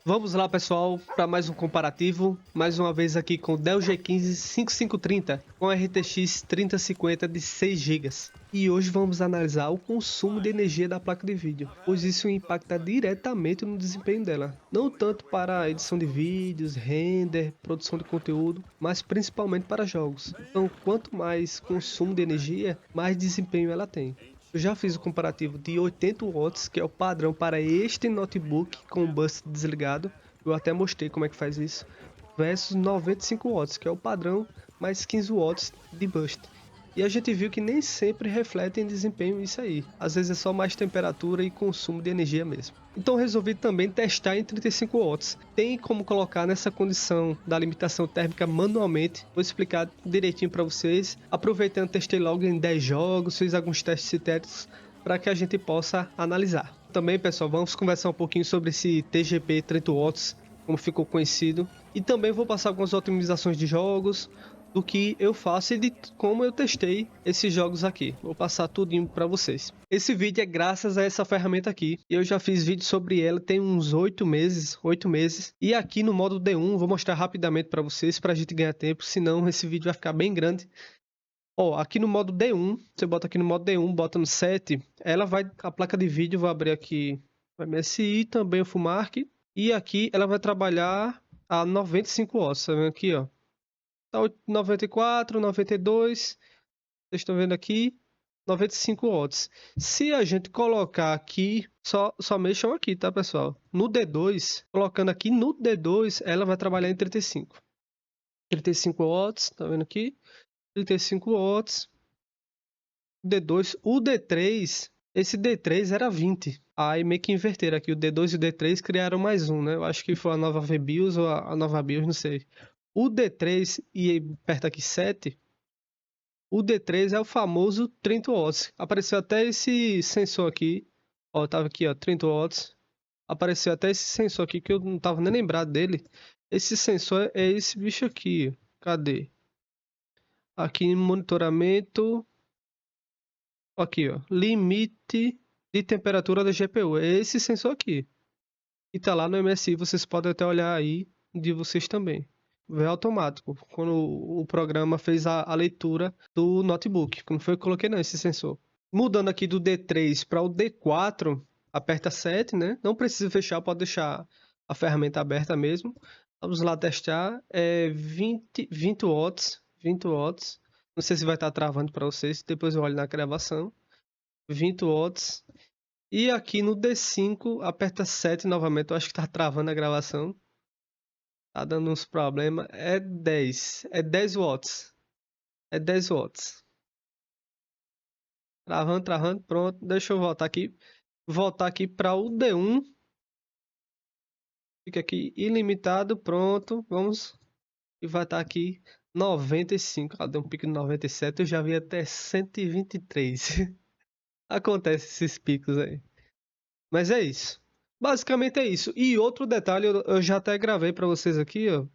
Vamos lá, pessoal, para mais um comparativo. Mais uma vez aqui com o Dell G15 5530 com RTX 3050 de 6 GB. E hoje vamos analisar o consumo de energia da placa de vídeo, pois isso impacta diretamente no desempenho dela. Não tanto para a edição de vídeos, render, produção de conteúdo, mas principalmente para jogos. Então, quanto mais consumo de energia, mais desempenho ela tem. Eu já fiz o comparativo de 80 watts, que é o padrão para este notebook com o bus desligado. Eu até mostrei como é que faz isso. Versus 95 watts, que é o padrão, mais 15 watts de boost. E a gente viu que nem sempre reflete em desempenho isso aí. Às vezes é só mais temperatura e consumo de energia mesmo. Então resolvi também testar em 35 watts. Tem como colocar nessa condição da limitação térmica manualmente. Vou explicar direitinho para vocês. Aproveitando, testei logo em 10 jogos, fiz alguns testes sintéticos para que a gente possa analisar. Também, pessoal, vamos conversar um pouquinho sobre esse TGP 30 watts, como ficou conhecido. E também vou passar algumas otimizações de jogos, do que eu faço e de como eu testei esses jogos aqui. Vou passar tudinho para vocês. Esse vídeo é graças a essa ferramenta aqui. Eu já fiz vídeo sobre ela tem uns 8 meses. E aqui no modo D1 vou mostrar rapidamente para vocês, para a gente ganhar tempo, senão esse vídeo vai ficar bem grande. Ó, aqui no modo D1, você bota aqui no modo D1, bota no 7, ela vai, a placa de vídeo, vou abrir aqui o MSI, também o FUMARC, e aqui ela vai trabalhar a 95 watts, tá vendo aqui, ó. Tá 94, 92, vocês estão vendo aqui, 95 watts. Se a gente colocar aqui, só mexam aqui, tá, pessoal? No D2, colocando aqui no D2, ela vai trabalhar em 35. 35 watts, tá vendo aqui? 35 watts. D2, o D3, esse D3 era 20. Aí meio que inverteram aqui, o D2 e o D3 criaram mais um, né? Eu acho que foi a nova VBIOS ou a nova BIOS, não sei. O D3 e perto aqui 7, o D3 é o famoso 30 watts. Apareceu até esse sensor aqui, ó, tava aqui, ó, 30 watts. Apareceu até esse sensor aqui que eu não tava nem lembrado dele. Esse sensor é esse bicho aqui. Cadê? Aqui em monitoramento. Aqui, ó, limite de temperatura da GPU. É esse sensor aqui. E tá lá no MSI, vocês podem até olhar aí de vocês também. É automático, quando o programa fez a leitura do notebook. Como foi que eu coloquei não, esse sensor. Mudando aqui do D3 para o D4, aperta 7, né? Não precisa fechar, pode deixar a ferramenta aberta mesmo. Vamos lá testar. É 20 watts. 20 watts. Não sei se vai estar travando para vocês, depois eu olho na gravação. 20 watts. E aqui no D5, aperta 7 novamente. Eu acho que tá travando a gravação. Tá dando uns problemas. É 10. É 10 watts. É 10 watts. Travando, travando. Pronto. Deixa eu voltar aqui. Voltar aqui para o D1. Fica aqui ilimitado. Pronto. Vamos. E vai estar aqui 95. Deu um pico de 97. Eu já vi até 123. Acontece esses picos aí. Mas é isso. Basicamente é isso. E outro detalhe, eu já até gravei para vocês aqui, ó.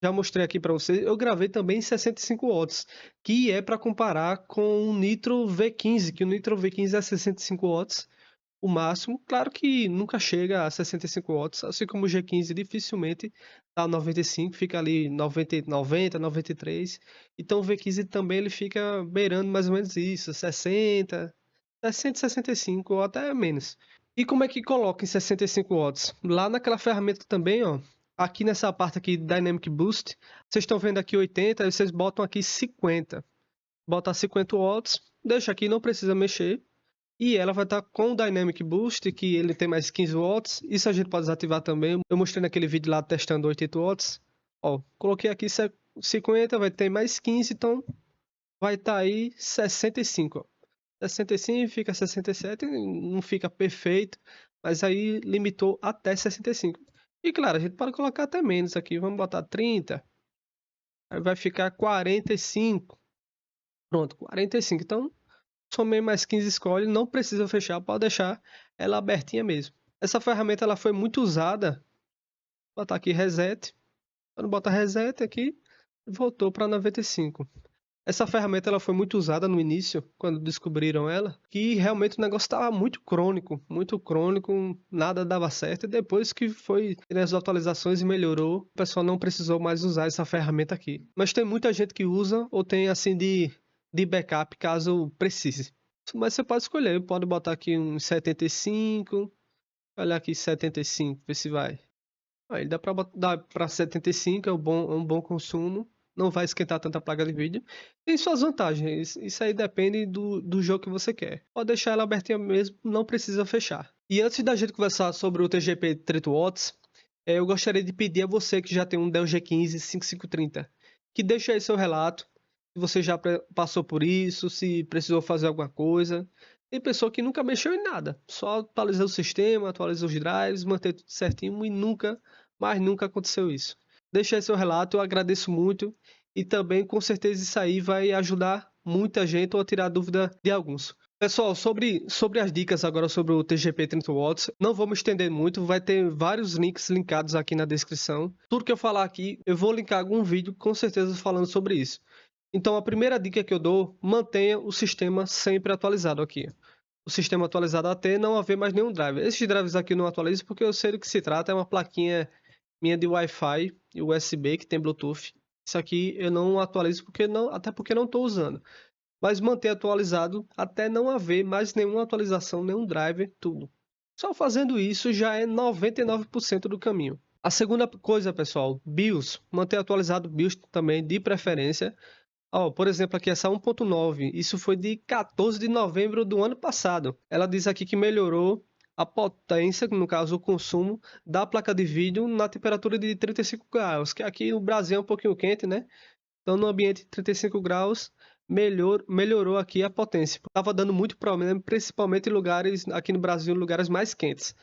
Já mostrei aqui para vocês. Eu gravei também em 65 watts, que é para comparar com o Nitro V15, que o Nitro V15 é 65 watts, o máximo. Claro que nunca chega a 65 watts, assim como o G15 dificilmente tá a 95, fica ali 90, 90, 93. Então o V15 também ele fica beirando mais ou menos isso, 60, 60, 65 ou até menos. E como é que coloca em 65 watts? Lá naquela ferramenta também, ó, aqui nessa parte aqui, Dynamic Boost, vocês estão vendo aqui 80, aí vocês botam aqui 50. Bota 50 watts, deixa aqui, não precisa mexer. E ela vai estar com o Dynamic Boost, que ele tem mais 15 watts. Isso a gente pode desativar também. Eu mostrei naquele vídeo lá testando 80 watts. Ó, coloquei aqui 50, vai ter mais 15, então vai estar aí 65, ó. 65 fica 67, não fica perfeito, mas aí limitou até 65. E claro, a gente pode colocar até menos aqui, vamos botar 30, aí vai ficar 45. Pronto, 45. Então, somei mais 15 escolhe, não precisa fechar, pode deixar ela abertinha mesmo. Essa ferramenta ela foi muito usada, vou botar aqui reset, quando bota reset aqui, voltou para 95. Essa ferramenta ela foi muito usada no início, quando descobriram ela, que realmente o negócio estava muito crônico, nada dava certo. E depois que foi tendo as atualizações e melhorou, o pessoal não precisou mais usar essa ferramenta aqui. Mas tem muita gente que usa ou tem assim de backup caso precise. Mas você pode escolher, pode botar aqui um 75, olha aqui 75, ver se vai. Aí dá para 75, é um bom consumo, não vai esquentar tanta placa de vídeo. Tem suas vantagens, isso aí depende do jogo que você quer. Pode deixar ela abertinha mesmo, não precisa fechar. E antes da gente conversar sobre o TGP 30 watts, eu gostaria de pedir a você que já tem um Dell G15 5530, que deixe aí seu relato, se você já passou por isso, se precisou fazer alguma coisa. Tem pessoa que nunca mexeu em nada, só atualizou o sistema, atualizou os drives, manteve tudo certinho e mas nunca aconteceu isso. Deixa aí seu relato, eu agradeço muito e também com certeza isso aí vai ajudar muita gente ou a tirar dúvida de alguns. Pessoal, sobre as dicas agora sobre o TGP 30 watts, não vou me estender muito, vai ter vários links linkados aqui na descrição. Tudo que eu falar aqui, eu vou linkar algum vídeo com certeza falando sobre isso. Então a primeira dica que eu dou, mantenha o sistema sempre atualizado aqui. O sistema atualizado até não haver mais nenhum driver. Esses drivers aqui eu não atualizo porque eu sei do que se trata, é uma plaquinha minha de Wi-Fi e USB que tem Bluetooth. Isso aqui eu não atualizo até porque não estou usando. Mas manter atualizado até não haver mais nenhuma atualização, nenhum driver, tudo. Só fazendo isso já é 99% do caminho. A segunda coisa, pessoal, BIOS. Manter atualizado o BIOS também, de preferência. Por exemplo, aqui essa 1.9, isso foi de 14 de novembro do ano passado. Ela diz aqui que melhorou a potência, no caso o consumo, da placa de vídeo na temperatura de 35 graus, que aqui no Brasil é um pouquinho quente, né? Então no ambiente de 35 graus, melhorou aqui a potência. Estava dando muito problema, principalmente em lugares, aqui no Brasil, lugares mais quentes.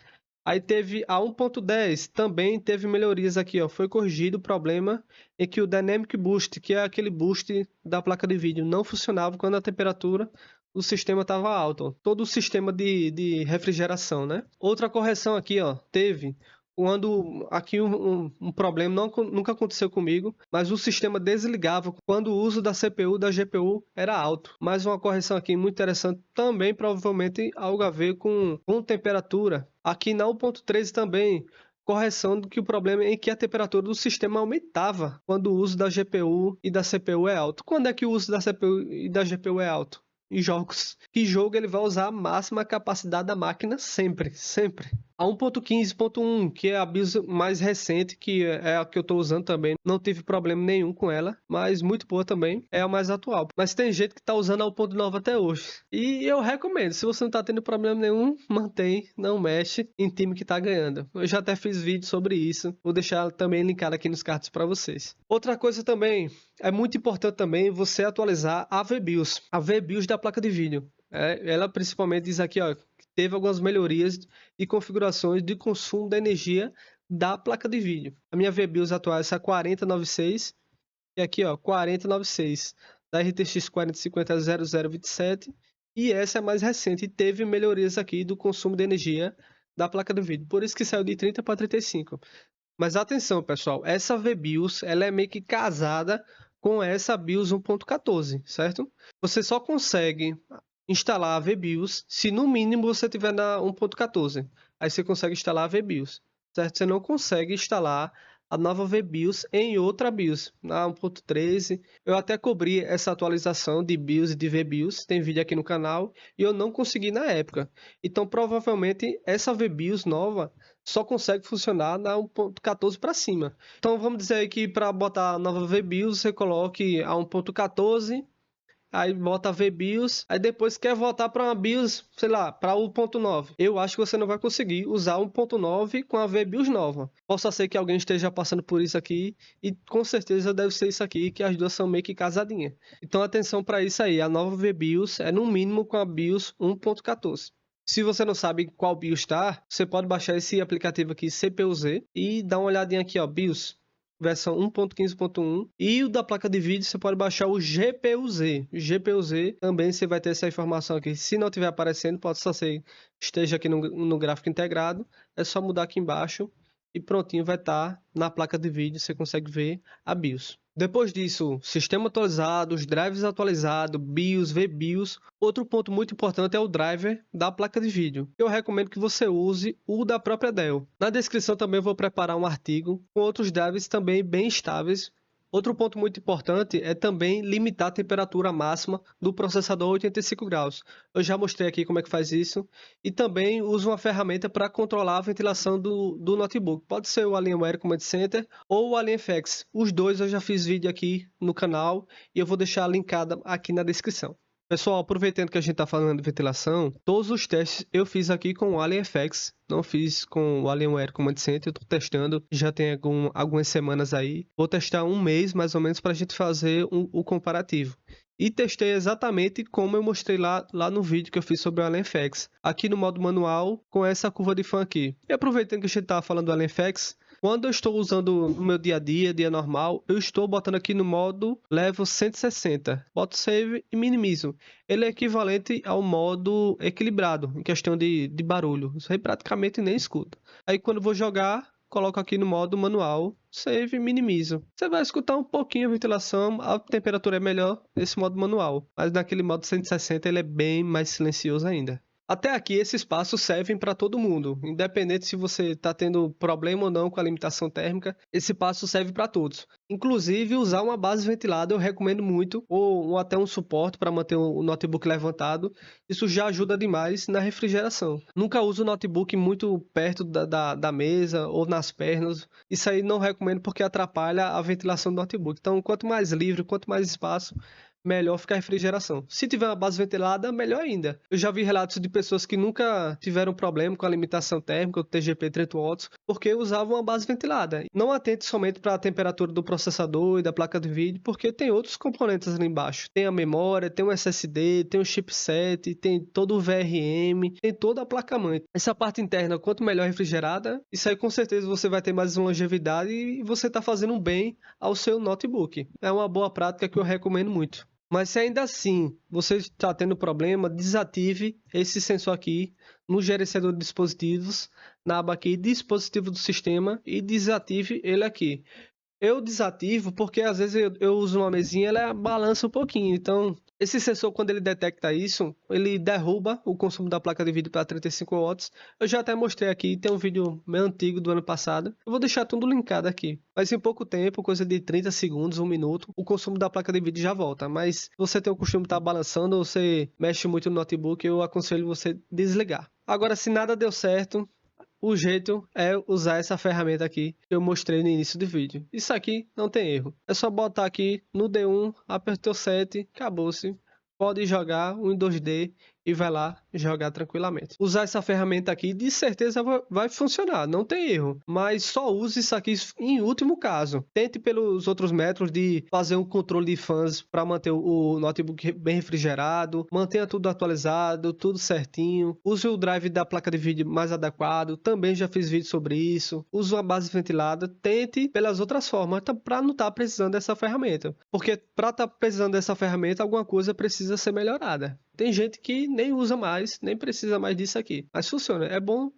Aí teve a 1.10, também teve melhorias aqui, ó. Foi corrigido o problema em que o Dynamic Boost, que é aquele boost da placa de vídeo, não funcionava quando a temperatura do sistema estava alta. Ó. Todo o sistema de refrigeração, né? Outra correção aqui, ó, teve quando aqui um problema nunca aconteceu comigo, mas o sistema desligava quando o uso da CPU da GPU era alto. Mais uma correção aqui muito interessante, também provavelmente algo a ver com temperatura. Aqui na 1.13 também, correção do que o problema é que a temperatura do sistema aumentava quando o uso da GPU e da CPU é alto. Quando é que o uso da CPU e da GPU é alto? Em jogos. Que jogo ele vai usar a máxima capacidade da máquina sempre, sempre. A 1.15.1, que é a BIOS mais recente, que é a que eu estou usando também, não tive problema nenhum com ela, mas muito boa também, é a mais atual. Mas tem gente que está usando a 1.9 até hoje. E eu recomendo, se você não está tendo problema nenhum, mantém, não mexe em time que está ganhando. Eu já até fiz vídeo sobre isso, vou deixar também linkado aqui nos cards para vocês. Outra coisa também, é muito importante também você atualizar a VBIOS da placa de vídeo. Ela principalmente diz aqui, ó, teve algumas melhorias e configurações de consumo da energia da placa de vídeo. A minha VBIOS atual é essa 4096 e aqui ó, 4096 da RTX 4050 0027 e essa é a mais recente e teve melhorias aqui do consumo de energia da placa de vídeo. Por isso que saiu de 30 para 35. Mas atenção, pessoal, essa VBIOS ela é meio que casada com essa BIOS 1.14, certo? Você só consegue instalar a VBIOS se no mínimo você tiver na 1.14. Aí você consegue instalar a VBIOS, certo? Você não consegue instalar a nova VBIOS em outra BIOS, na 1.13. Eu até cobri essa atualização de BIOS e de VBIOS, tem vídeo aqui no canal, e eu não consegui na época. Então provavelmente essa VBIOS nova só consegue funcionar na 1.14 para cima. Então vamos dizer aí que para botar a nova VBIOS você coloque a 1.14, aí bota a VBIOS, aí depois quer voltar para uma BIOS, sei lá, para o 1.9. Eu acho que você não vai conseguir usar 1.9 com a VBIOS nova. Possa ser que alguém esteja passando por isso aqui e com certeza deve ser isso aqui, que as duas são meio que casadinhas. Então atenção para isso aí, a nova VBIOS é no mínimo com a BIOS 1.14. Se você não sabe qual BIOS está, você pode baixar esse aplicativo aqui CPU-Z e dar uma olhadinha aqui, ó, BIOS versão 1.15.1 e o da placa de vídeo você pode baixar o GPU-Z. GPU-Z também você vai ter essa informação aqui. Se não estiver aparecendo, pode só ser esteja aqui no gráfico integrado. É só mudar aqui embaixo e prontinho vai estar na placa de vídeo, você consegue ver a BIOS. Depois disso, sistema atualizado, os drivers atualizados, BIOS, VBIOS. Outro ponto muito importante é o driver da placa de vídeo. Eu recomendo que você use o da própria Dell. Na descrição também eu vou preparar um artigo com outros drivers também bem estáveis. Outro ponto muito importante é também limitar a temperatura máxima do processador a 85 graus. Eu já mostrei aqui como é que faz isso. E também uso uma ferramenta para controlar a ventilação do notebook. Pode ser o Alienware Command Center ou o AlienFX. Os dois eu já fiz vídeo aqui no canal e eu vou deixar linkada aqui na descrição. Pessoal, aproveitando que a gente está falando de ventilação, todos os testes eu fiz aqui com o AlienFX, não fiz com o Alienware Command Center, eu estou testando, já tem algumas semanas aí. Vou testar um mês mais ou menos para a gente fazer o comparativo. E testei exatamente como eu mostrei lá no vídeo que eu fiz sobre o AlienFX, aqui no modo manual com essa curva de fan aqui. E aproveitando que a gente está falando do AlienFX, quando eu estou usando no meu dia a dia normal, eu estou botando aqui no modo level 160. Boto save e minimizo. Ele é equivalente ao modo equilibrado, em questão de barulho. Isso aí praticamente nem escuta. Aí quando eu vou jogar, coloco aqui no modo manual, save e minimizo. Você vai escutar um pouquinho a ventilação, a temperatura é melhor nesse modo manual. Mas naquele modo 160 ele é bem mais silencioso ainda. Até aqui esses passos servem para todo mundo, independente se você está tendo problema ou não com a limitação térmica, esse passo serve para todos. Inclusive usar uma base ventilada eu recomendo muito, ou até um suporte para manter o notebook levantado, isso já ajuda demais na refrigeração. Nunca uso o notebook muito perto da mesa ou nas pernas, isso aí não recomendo porque atrapalha a ventilação do notebook. Então quanto mais livre, quanto mais espaço, melhor fica a refrigeração. Se tiver uma base ventilada, melhor ainda. Eu já vi relatos de pessoas que nunca tiveram problema com a limitação térmica, o TGP 30 watts, porque usavam uma base ventilada. Não atente somente para a temperatura do processador e da placa de vídeo, porque tem outros componentes ali embaixo. Tem a memória, tem o SSD, tem o chipset, tem todo o VRM, tem toda a placa-mãe. Essa parte interna, quanto melhor refrigerada, isso aí com certeza você vai ter mais longevidade e você está fazendo um bem ao seu notebook. É uma boa prática que eu recomendo muito. Mas se ainda assim você está tendo problema, desative esse sensor aqui no gerenciador de dispositivos, na aba aqui dispositivo do sistema e desative ele aqui. Eu desativo porque às vezes eu uso uma mesinha, ela balança um pouquinho, então esse sensor quando ele detecta isso, ele derruba o consumo da placa de vídeo para 35 watts. Eu já até mostrei aqui, tem um vídeo meio antigo do ano passado, eu vou deixar tudo linkado aqui. Mas em pouco tempo, coisa de 30 segundos, 1 minuto, o consumo da placa de vídeo já volta. Mas se você tem o costume de estar balançando ou você mexe muito no notebook, eu aconselho você desligar. Agora, se nada deu certo, o jeito é usar essa ferramenta aqui que eu mostrei no início do vídeo. Isso aqui não tem erro. É só botar aqui no D1, apertou 7, acabou-se. Pode jogar um em 2D e vai lá jogar tranquilamente. Usar essa ferramenta aqui de certeza vai funcionar, não tem erro. Mas só use isso aqui em último caso. Tente pelos outros métodos de fazer um controle de fãs para manter o notebook bem refrigerado. Mantenha tudo atualizado, tudo certinho. Use o drive da placa de vídeo mais adequado. Também já fiz vídeo sobre isso. Use uma base ventilada. Tente pelas outras formas para não estar precisando dessa ferramenta. Porque para estar precisando dessa ferramenta, alguma coisa precisa ser melhorada. Tem gente que nem usa mais, nem precisa mais disso aqui. Mas funciona, é bom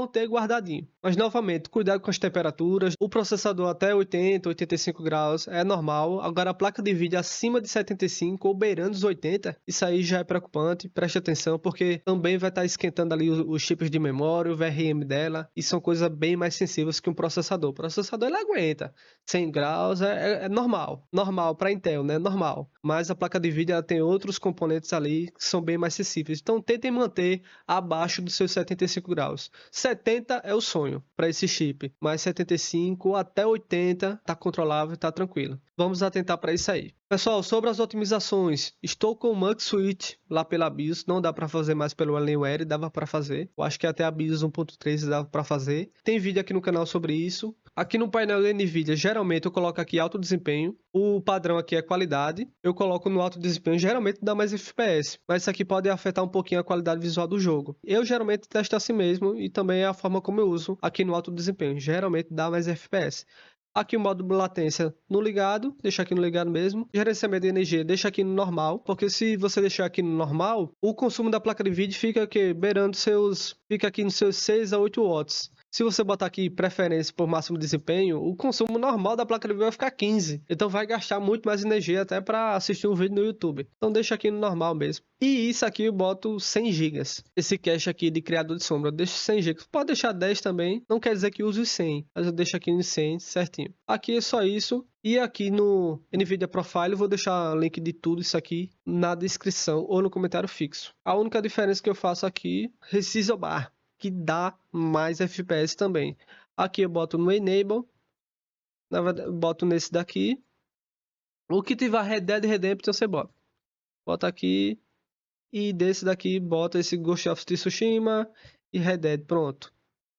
ter guardadinho. Mas novamente, cuidado com as temperaturas. O processador até 80, 85 graus é normal. Agora a placa de vídeo acima de 75 ou beirando os 80, isso aí já é preocupante. Preste atenção porque também vai estar esquentando ali os chips de memória, o VRM dela. E são coisas bem mais sensíveis que um processador. O processador ele aguenta. 100 graus é normal. Normal para Intel, né? Normal. Mas a placa de vídeo ela tem outros componentes ali que são bem mais sensíveis. Então tentem manter abaixo dos seus 75 graus. 70 é o sonho para esse chip, mas 75 ou até 80 está controlável, está tranquilo. Vamos atentar para isso aí. Pessoal, sobre as otimizações, estou com o Mux Switch lá pela BIOS, não dá para fazer mais pelo Alienware, dava para fazer. Eu acho que até a BIOS 1.3 dava para fazer. Tem vídeo aqui no canal sobre isso. Aqui no painel da NVIDIA, geralmente eu coloco aqui alto desempenho. O padrão aqui é qualidade. Eu coloco no alto desempenho, geralmente dá mais FPS. Mas isso aqui pode afetar um pouquinho a qualidade visual do jogo. Eu geralmente testo assim mesmo e também é a forma como eu uso aqui no alto desempenho. Geralmente dá mais FPS. Aqui o modo latência no ligado, deixa aqui no ligado mesmo. Gerenciamento de energia, deixa aqui no normal, porque se você deixar aqui no normal, o consumo da placa de vídeo fica aqui beirando fica aqui nos seus 6 a 8 watts. Se você botar aqui preferência por máximo desempenho, o consumo normal da placa de vídeo vai ficar 15. Então vai gastar muito mais energia até para assistir um vídeo no YouTube. Então deixa aqui no normal mesmo. E isso aqui eu boto 100 GB. Esse cache aqui de criador de sombra eu deixo 100 GB. Pode deixar 10 também, não quer dizer que use os 100, mas eu deixo aqui no 100 certinho. Aqui é só isso. E aqui no NVIDIA Profile eu vou deixar o link de tudo isso aqui na descrição ou no comentário fixo. A única diferença que eu faço aqui é Sizzle Bar, que dá mais FPS também. Aqui eu boto no Enable, na verdade, eu boto nesse daqui. O que tiver Red Dead Redemption você bota. Bota aqui e desse daqui bota esse Ghost of Tsushima e Red Dead, pronto.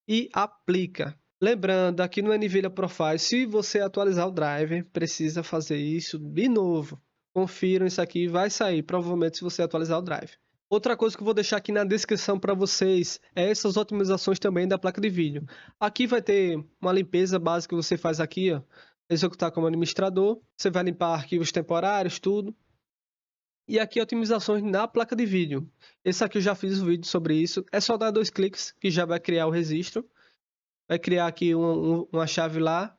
E aplica. Lembrando, aqui no NVIDIA Profile, se você atualizar o driver, precisa fazer isso de novo. Confiram isso aqui, vai sair, provavelmente se você atualizar o driver. Outra coisa que eu vou deixar aqui na descrição para vocês é essas otimizações também da placa de vídeo. Aqui vai ter uma limpeza básica que você faz aqui, ó, executar como administrador. Você vai limpar arquivos temporários, tudo. E aqui otimizações na placa de vídeo. Esse aqui eu já fiz um vídeo sobre isso. É só dar 2 cliques que já vai criar o registro. Vai criar aqui uma chave lá.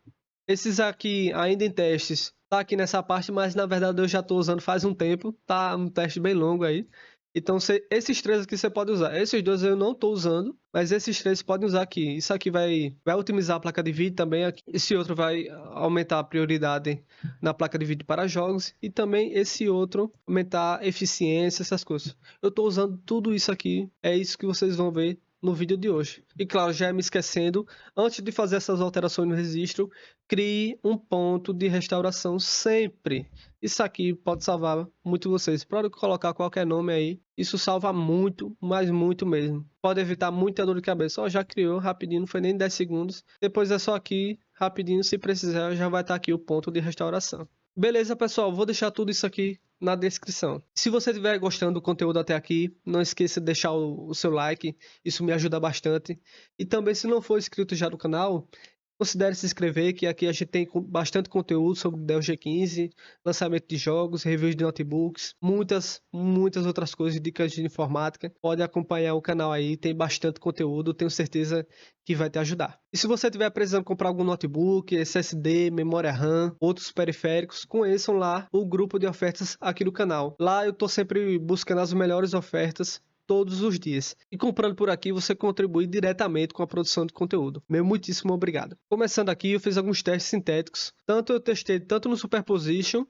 Esses aqui ainda em testes. Tá aqui nessa parte, mas na verdade eu já estou usando faz um tempo. Tá um teste bem longo aí. Então esses 3 aqui você pode usar. Esses 2 eu não estou usando, mas esses 3 podem usar aqui. Isso aqui vai otimizar a placa de vídeo também. Esse outro vai aumentar a prioridade na placa de vídeo para jogos. E também esse outro aumentar a eficiência, essas coisas. Eu estou usando tudo isso aqui. É isso que vocês vão ver no vídeo de hoje. E claro, já me esquecendo, antes de fazer essas alterações no registro, crie um ponto de restauração sempre. Isso aqui pode salvar muito vocês. Pode colocar qualquer nome aí. Isso salva muito, mas muito mesmo. Pode evitar muita dor de cabeça. Ó, já criou rapidinho, não foi nem 10 segundos. Depois é só aqui, rapidinho, se precisar, já vai estar aqui o ponto de restauração. Beleza, pessoal, vou deixar tudo isso aqui na descrição. Se você estiver gostando do conteúdo até aqui, não esqueça de deixar o seu like, isso me ajuda bastante. E também, se não for inscrito já no canal, considere se inscrever, que aqui a gente tem bastante conteúdo sobre Dell G15, lançamento de jogos, reviews de notebooks, muitas outras coisas, dicas de informática. Pode acompanhar o canal aí, tem bastante conteúdo, tenho certeza que vai te ajudar. E se você estiver precisando comprar algum notebook, SSD, memória RAM, outros periféricos, conheçam lá o grupo de ofertas aqui do canal. Lá eu estou sempre buscando as melhores ofertas todos os dias. E comprando por aqui, você contribui diretamente com a produção de conteúdo. Meu muitíssimo obrigado. Começando aqui, eu fiz alguns testes sintéticos. Eu testei tanto no Superposition,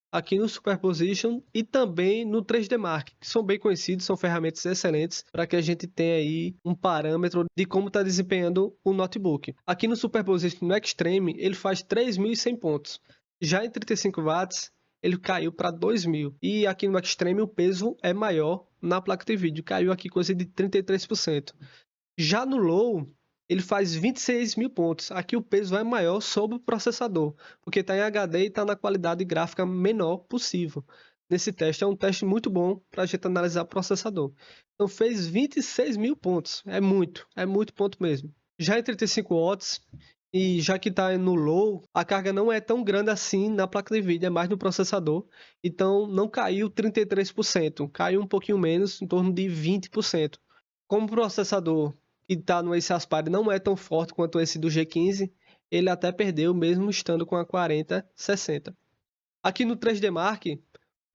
aqui no Superposition e também no 3D Mark, que são bem conhecidos, são ferramentas excelentes para que a gente tenha aí um parâmetro de como está desempenhando o notebook. Aqui no Superposition, no Extreme, ele faz 3.100 pontos. Já em 35 watts, ele caiu para 2.000. E aqui no Extreme o peso é maior na placa de vídeo, caiu aqui coisa de 33%. Já no Low, ele faz 26.000 pontos. Aqui o peso é maior sobre o processador, porque está em HD e está na qualidade gráfica menor possível. Nesse teste é um teste muito bom para a gente analisar o processador. Então fez 26.000 pontos, é muito ponto mesmo. Já em 35 watts, e já que está no low, a carga não é tão grande assim na placa de vídeo, é mais no processador. Então não caiu 33%, caiu um pouquinho menos, em torno de 20%. Como o processador que está no Ace Aspire não é tão forte quanto esse do G15, ele até perdeu mesmo estando com a 4060. Aqui no 3D Mark,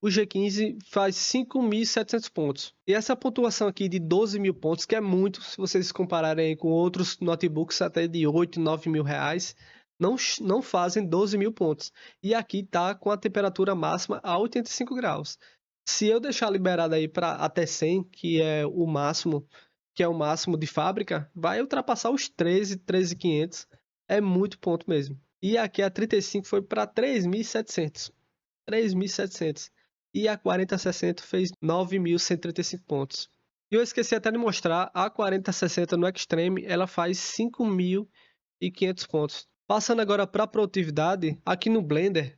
o G15 faz 5.700 pontos. E essa pontuação aqui de 12.000 pontos, que é muito, se vocês compararem com outros notebooks até de 8, 9 mil reais, não fazem 12.000 pontos. E aqui está com a temperatura máxima a 85 graus. Se eu deixar liberado aí para até 100, que é o máximo de fábrica, vai ultrapassar os 13.500. É muito ponto mesmo. E aqui a 35 foi para 3.700. 3.700. E a 4060 fez 9.135 pontos. E eu esqueci até de mostrar, a 4060 no Extreme, ela faz 5.500 pontos. Passando agora para a produtividade, aqui no Blender,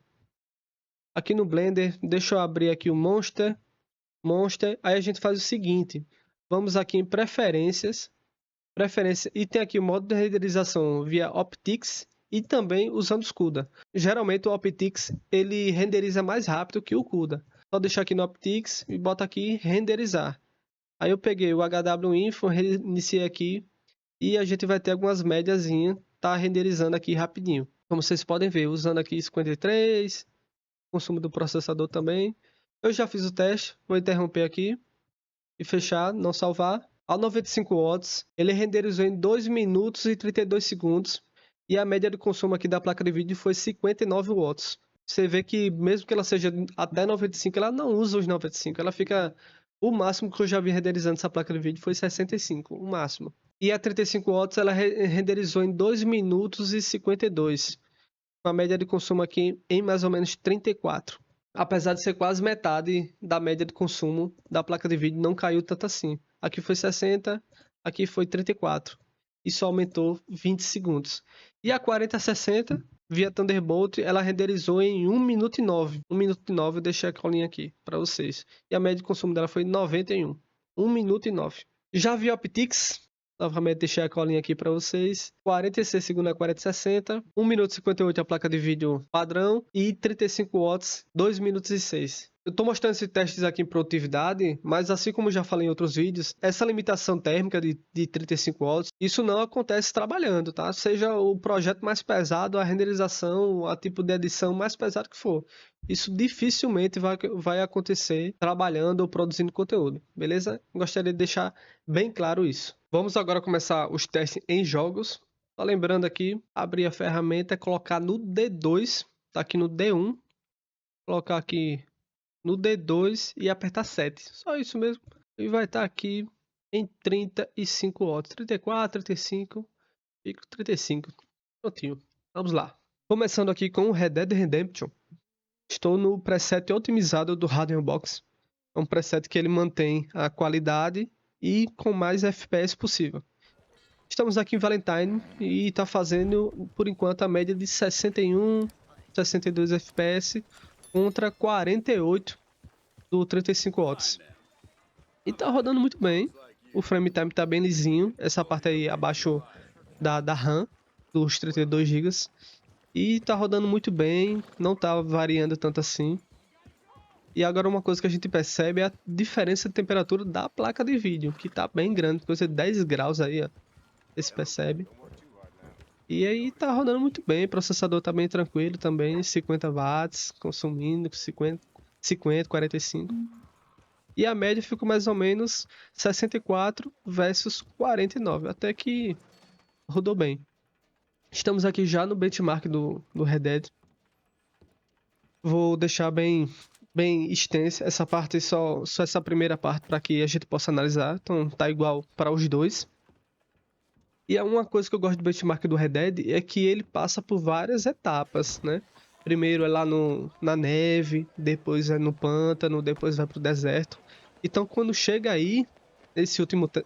deixa eu abrir aqui o Monster, aí a gente faz o seguinte, vamos aqui em preferências, e tem aqui o modo de renderização via Optics, e também usando o CUDA. Geralmente o Optics ele renderiza mais rápido que o CUDA. Só deixar aqui no Optics e bota aqui renderizar. Aí eu peguei o HWInfo, reiniciei aqui E a gente vai ter algumas médiazinhas, tá renderizando aqui rapidinho. Como vocês podem ver, usando aqui 53, consumo do processador também. Eu já fiz o teste, vou interromper aqui e fechar, não salvar. A 95 watts, ele renderizou em 2 minutos e 32 segundos. E a média de consumo aqui da placa de vídeo foi 59 watts. Você vê que mesmo que ela seja até 95, ela não usa os 95. Ela fica... O máximo que eu já vi renderizando essa placa de vídeo foi 65, o máximo. E a 35 watts ela renderizou em 2 minutos e 52. Com a média de consumo aqui em mais ou menos 34. Apesar de ser quase metade da média de consumo da placa de vídeo, não caiu tanto assim. Aqui foi 60, aqui foi 34. Isso aumentou 20 segundos. E a 4060, via Thunderbolt, ela renderizou em 1 minuto e 9. 1 minuto e 9, eu deixei a colinha aqui para vocês. E a média de consumo dela foi 91. 1 minuto e 9. Já vi Optix, novamente deixei a colinha aqui para vocês. 46 segundos a 4060, 1 minuto e 58 a placa de vídeo padrão e 35 watts, 2 minutos e 6. Eu estou mostrando esses testes aqui em produtividade, mas assim como já falei em outros vídeos, essa limitação térmica de 35 watts, isso não acontece trabalhando, tá? Seja o projeto mais pesado, a renderização, a tipo de edição mais pesado que for. Isso dificilmente vai acontecer trabalhando ou produzindo conteúdo, beleza? Gostaria de deixar bem claro isso. Vamos agora começar os testes em jogos. Só lembrando aqui, abrir a ferramenta, colocar no D2, tá aqui no D1, colocar aqui no D2 e apertar 7. Só isso mesmo. E vai estar aqui em 35 watts. 34, 35 e 35. Prontinho. Vamos lá. Começando aqui com o Red Dead Redemption. Estou no preset otimizado do Radeon Box. É um preset que ele mantém a qualidade e com mais FPS possível. Estamos aqui em Valentine e está fazendo, por enquanto, a média de 61, 62 FPS contra 48 do 35 watts. E tá rodando muito bem. O frame time tá bem lisinho. Essa parte aí abaixo da RAM, dos 32 GB. E tá rodando muito bem, não tá variando tanto assim. E agora uma coisa que a gente percebe é a diferença de temperatura da placa de vídeo, que tá bem grande, coisa de 10 graus aí, ó. Você percebe. E aí tá rodando muito bem, o processador tá bem tranquilo também, 50 watts, consumindo 50, 45. E a média ficou mais ou menos 64 versus 49, até que rodou bem. Estamos aqui já no benchmark do Red Dead. Vou deixar bem extensa essa parte, só essa primeira parte para que a gente possa analisar. Então tá igual para os dois. E uma coisa que eu gosto do benchmark do Red Dead é que ele passa por várias etapas, né? Primeiro é lá na neve, depois é no pântano, depois vai pro deserto. Então quando chega aí,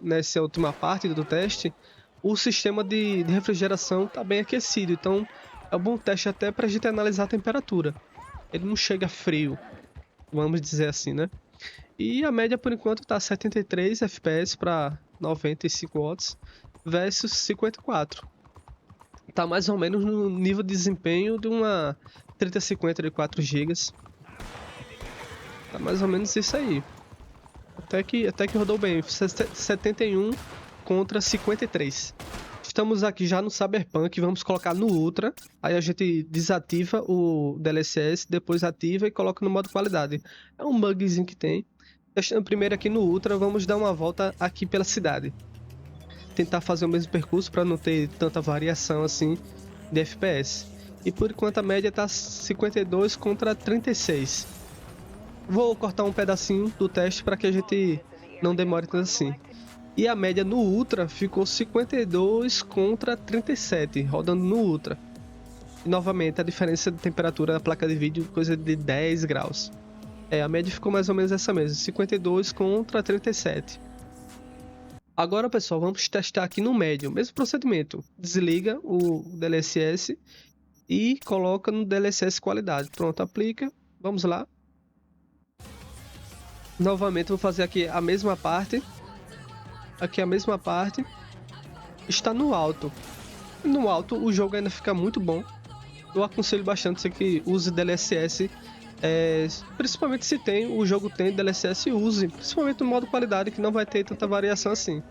nessa última parte do teste, o sistema de refrigeração está bem aquecido. Então é um bom teste até para a gente analisar a temperatura. Ele não chega frio, vamos dizer assim, né? E a média por enquanto está 73 FPS para 95 watts versus 54. Tá mais ou menos no nível de desempenho de uma 3050 de 4 GB. Tá mais ou menos isso aí. Até que rodou bem. 71 contra 53. Estamos aqui já no Cyberpunk, vamos colocar no Ultra. Aí a gente desativa o DLSS, depois ativa e coloca no modo qualidade. É um bugzinho que tem. Testando primeiro aqui no Ultra, vamos dar uma volta aqui pela cidade. Tentar fazer o mesmo percurso para não ter tanta variação assim de FPS. E por enquanto a média está 52 contra 36. Vou cortar um pedacinho do teste para que a gente não demore tanto assim. E a média no Ultra ficou 52 contra 37, rodando no Ultra. E novamente a diferença de temperatura da placa de vídeo, coisa de 10 graus. A média ficou mais ou menos essa mesma, 52 contra 37. Agora, pessoal, vamos testar aqui no médio, mesmo procedimento. Desliga o DLSS e coloca no DLSS qualidade. Pronto, aplica. Vamos lá. Novamente vou fazer aqui a mesma parte. Aqui a mesma parte. Está no alto. No alto o jogo ainda fica muito bom. Eu aconselho bastante você que use DLSS. Principalmente se o jogo tem DLSS, use. Principalmente no modo qualidade, que não vai ter tanta variação assim.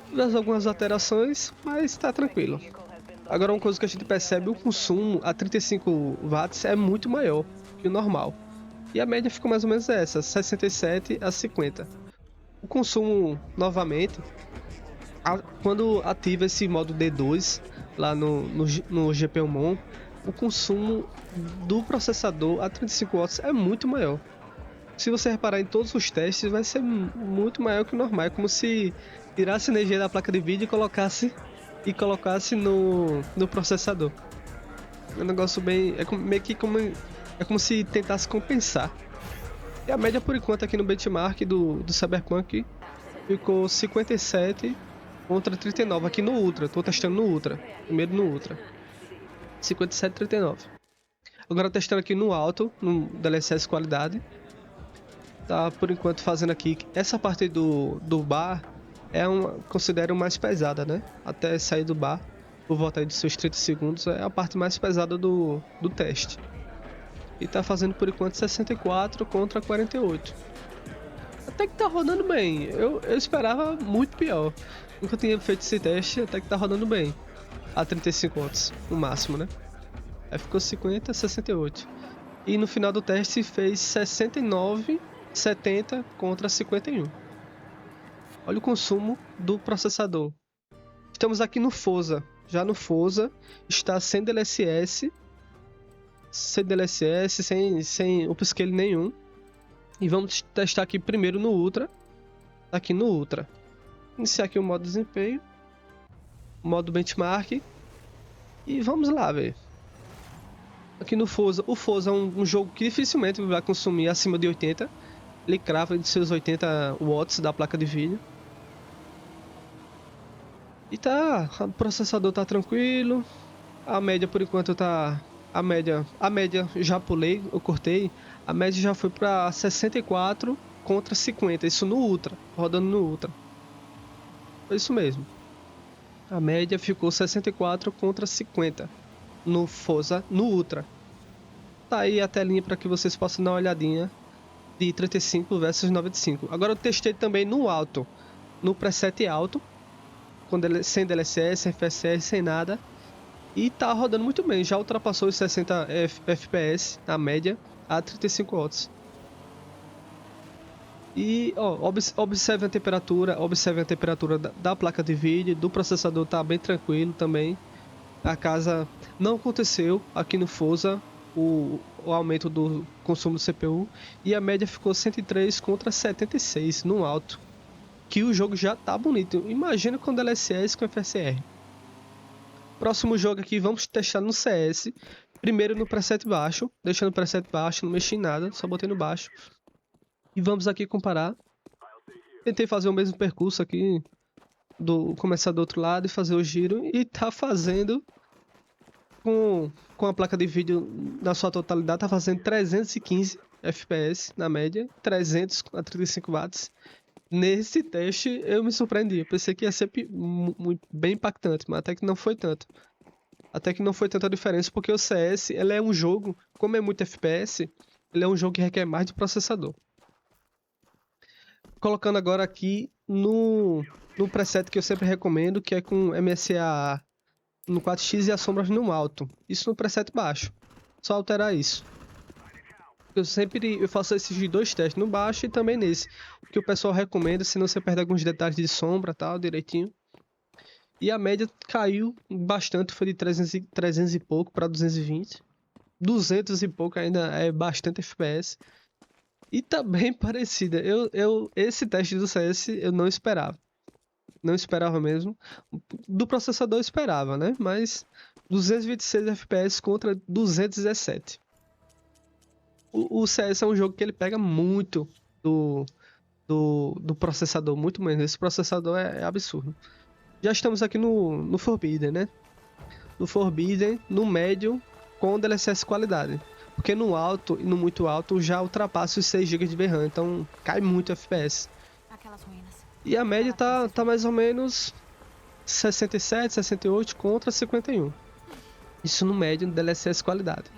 Tivemos algumas alterações, mas tá tranquilo. Agora uma coisa que a gente percebe, o consumo a 35 watts é muito maior que o normal. E a média ficou mais ou menos essa, 67 a 50. O consumo, novamente, quando ativa esse modo D2 lá no GPU-Mon, o consumo do processador a 35 watts é muito maior. Se você reparar em todos os testes, vai ser muito maior que o normal. É como se tirasse energia da placa de vídeo e colocasse no processador. É um negócio bem... meio que é como se tentasse compensar. E a média, por enquanto, aqui no benchmark do Cyberpunk ficou 57 contra 39 aqui no Ultra. Tô testando no Ultra. Primeiro no Ultra. 57 39. Agora testando aqui no alto, no DLSS qualidade. Tá por enquanto fazendo aqui. Essa parte do bar considero mais pesada, né? Até sair do bar, por volta aí dos seus 30 segundos, é a parte mais pesada do teste. E tá fazendo por enquanto 64 contra 48. Até que tá rodando bem. Eu esperava muito pior. Nunca tinha feito esse teste, até que tá rodando bem. A 35 watts, no máximo, né? Aí ficou 50, 68. E no final do teste fez 69, 70 contra 51. Olha o consumo do processador. Estamos aqui no Forza. Já no Forza está sem DLSS, sem upscale nenhum. E vamos testar aqui primeiro no Ultra. Aqui no Ultra. Iniciar aqui o modo desempenho. Modo benchmark. E vamos lá, velho. Aqui no Forza. O Forza é um jogo que dificilmente vai consumir acima de 80. Ele crava de seus 80 watts da placa de vídeo. E tá, o processador tá tranquilo. A média por enquanto tá... A média já pulei, eu cortei. A média já foi pra 64 contra 50. Isso no Ultra, rodando no Ultra. Foi isso mesmo. A média ficou 64 contra 50 no Forza, no Ultra. Tá aí a telinha para que vocês possam dar uma olhadinha de 35 versus 95. Agora eu testei também no alto, no preset alto, sem DLSS, sem FSR, sem nada. E tá rodando muito bem, já ultrapassou os 60 FPS, a média, a 35 watts. E ó, observe a temperatura da placa de vídeo, do processador tá bem tranquilo também. A casa não aconteceu aqui no Forza o aumento do consumo do CPU e a média ficou 103 contra 76 no alto. Que o jogo já tá bonito. Imagina com DLSS com FSR. Próximo jogo aqui, vamos testar no CS. Primeiro no preset baixo. Deixando o preset baixo, não mexi em nada, só botei no baixo. E vamos aqui comparar. Tentei fazer o mesmo percurso aqui. Começar do outro lado e fazer o giro. E tá fazendo... Com a placa de vídeo na sua totalidade, tá fazendo 315 FPS na média. 300 a 35 watts. Nesse teste eu me surpreendi, eu pensei que ia ser bem impactante, mas até que não foi tanto. Até que não foi tanta diferença, porque o CS, ele é um jogo, como é muito FPS, ele é um jogo que requer mais de processador. Colocando agora aqui no preset que eu sempre recomendo, que é com MSA no 4x e as sombras no alto. Isso no preset baixo, só alterar isso. Eu faço esses dois testes, no baixo e também nesse, que o pessoal recomenda, senão você perde alguns detalhes de sombra, tal, direitinho. E a média caiu bastante, foi de 300 e pouco para 220. 200 e pouco ainda é bastante FPS. E tá bem parecida. Esse teste do CS eu não esperava. Não esperava mesmo. Do processador eu esperava, né? Mas 226 FPS contra 217. O CS é um jogo que ele pega muito do processador, muito menos. Esse processador é absurdo. Já estamos aqui no Forbidden, né? No Forbidden, no médio, com DLSS qualidade. Porque no alto e no muito alto já ultrapassa os 6 GB de VRAM, então cai muito FPS. E a média tá mais ou menos 67, 68 contra 51. Isso no médio, DLSS qualidade.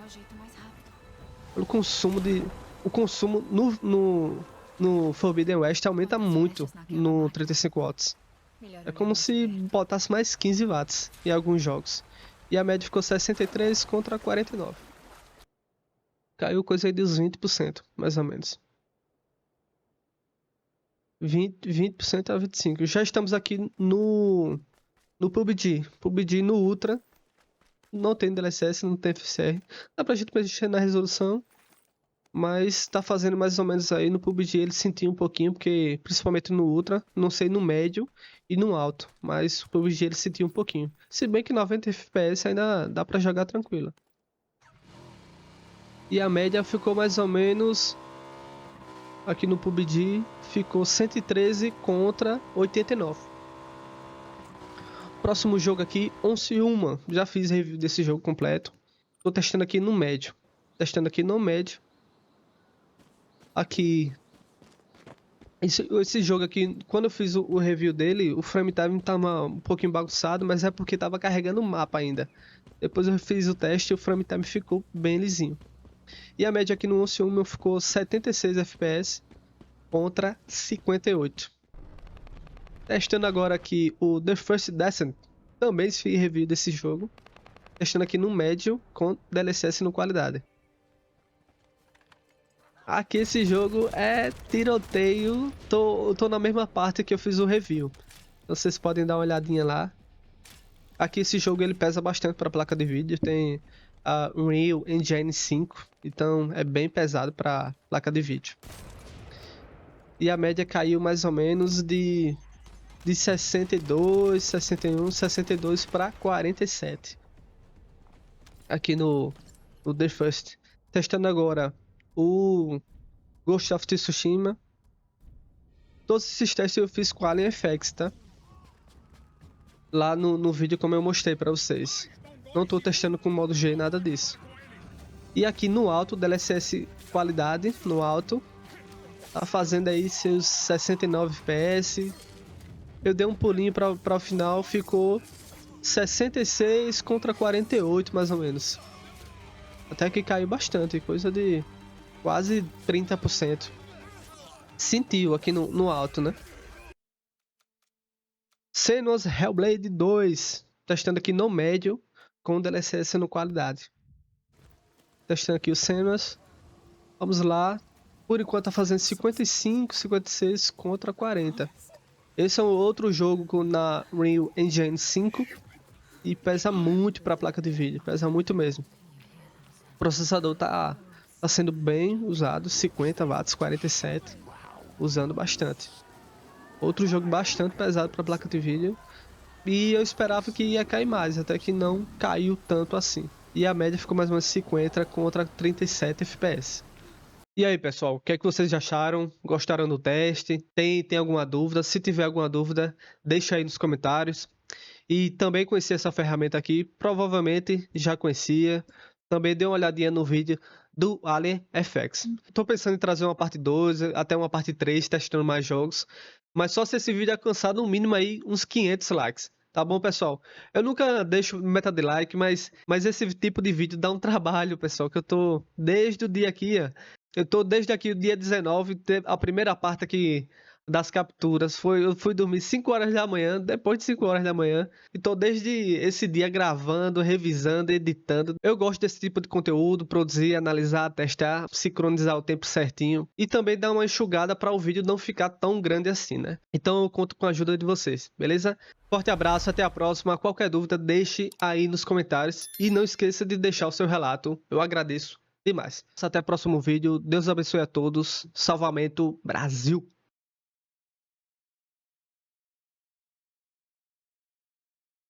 O consumo no Forbidden West aumenta muito no 35 watts. É como se botasse mais 15 watts em alguns jogos. E a média ficou 63 contra 49. Caiu coisa aí dos 20%, mais ou menos. 20% a 25%. Já estamos aqui no PUBG. PUBG no Ultra. Não tem DLSS, não tem FCR. Dá pra gente mexer na resolução. Mas tá fazendo mais ou menos aí no PUBG. Ele sentiu um pouquinho, porque principalmente no Ultra, não sei no médio e no alto. Mas o PUBG ele sentiu um pouquinho. Se bem que 90 FPS ainda dá pra jogar tranquilo. E a média ficou mais ou menos... Aqui no PUBG ficou 113 contra 89. Próximo jogo aqui, Once Human. Já fiz review desse jogo completo. Tô testando aqui no médio. Aqui. Esse jogo aqui, quando eu fiz o review dele, o frame time tava um pouquinho bagunçado, mas é porque tava carregando o mapa ainda. Depois eu fiz o teste e o frame time ficou bem lisinho. E a média aqui no Once Human ficou 76 FPS contra 58. Testando agora aqui o The First Descent. Também fiz review desse jogo. Testando aqui no médio com DLSS no qualidade. Aqui esse jogo é tiroteio. Tô na mesma parte que eu fiz o review. Então vocês podem dar uma olhadinha lá. Aqui esse jogo ele pesa bastante para a placa de vídeo. Tem a Unreal Engine 5. Então é bem pesado para placa de vídeo. E a média caiu mais ou menos de 62, 61, 62 para 47. Aqui no The First. Testando agora o Ghost of Tsushima. Todos esses testes eu fiz com Alien FX, tá? Lá no vídeo como eu mostrei pra vocês. Não tô testando com modo G, nada disso. E aqui no alto, DLSS qualidade, no alto. Tá fazendo aí seus 69 FPS. Eu dei um pulinho para o final, ficou 66 contra 48 mais ou menos. Até que caiu bastante, coisa de quase 30%. Sentiu aqui no alto, né? Senua's Hellblade 2. Testando aqui no médio com DLSS no qualidade. Testando aqui o Senua's. Vamos lá. Por enquanto tá fazendo 55, 56 contra 40. Esse é um outro jogo na Unreal Engine 5 e pesa muito para a placa de vídeo, pesa muito mesmo. O processador tá sendo bem usado, 50 watts, 47, usando bastante. Outro jogo bastante pesado para a placa de vídeo e eu esperava que ia cair mais, até que não caiu tanto assim. E a média ficou mais ou menos 50 contra 37 FPS. E aí, pessoal, o que é que vocês acharam? Gostaram do teste? Tem alguma dúvida? Se tiver alguma dúvida, deixa aí nos comentários. E também conheci essa ferramenta aqui, provavelmente já conhecia. Também dei uma olhadinha no vídeo do Alien FX. Estou pensando em trazer uma parte 2, até uma parte 3, testando mais jogos. Mas só se esse vídeo alcançar no mínimo aí uns 500 likes. Tá bom, pessoal? Eu nunca deixo meta de like, mas esse tipo de vídeo dá um trabalho, pessoal, que eu tô desde o dia aqui, ó. Eu tô desde aqui o dia 19, a primeira parte aqui das capturas eu fui dormir 5 horas da manhã, depois de 5 horas da manhã, e tô desde esse dia gravando, revisando, editando. Eu gosto desse tipo de conteúdo, produzir, analisar, testar, sincronizar o tempo certinho e também dar uma enxugada para o vídeo não ficar tão grande assim, né? Então eu conto com a ajuda de vocês, beleza? Forte abraço, até a próxima. Qualquer dúvida, deixe aí nos comentários e não esqueça de deixar o seu relato, eu agradeço demais. Até o próximo vídeo. Deus abençoe a todos. Salvamento Brasil!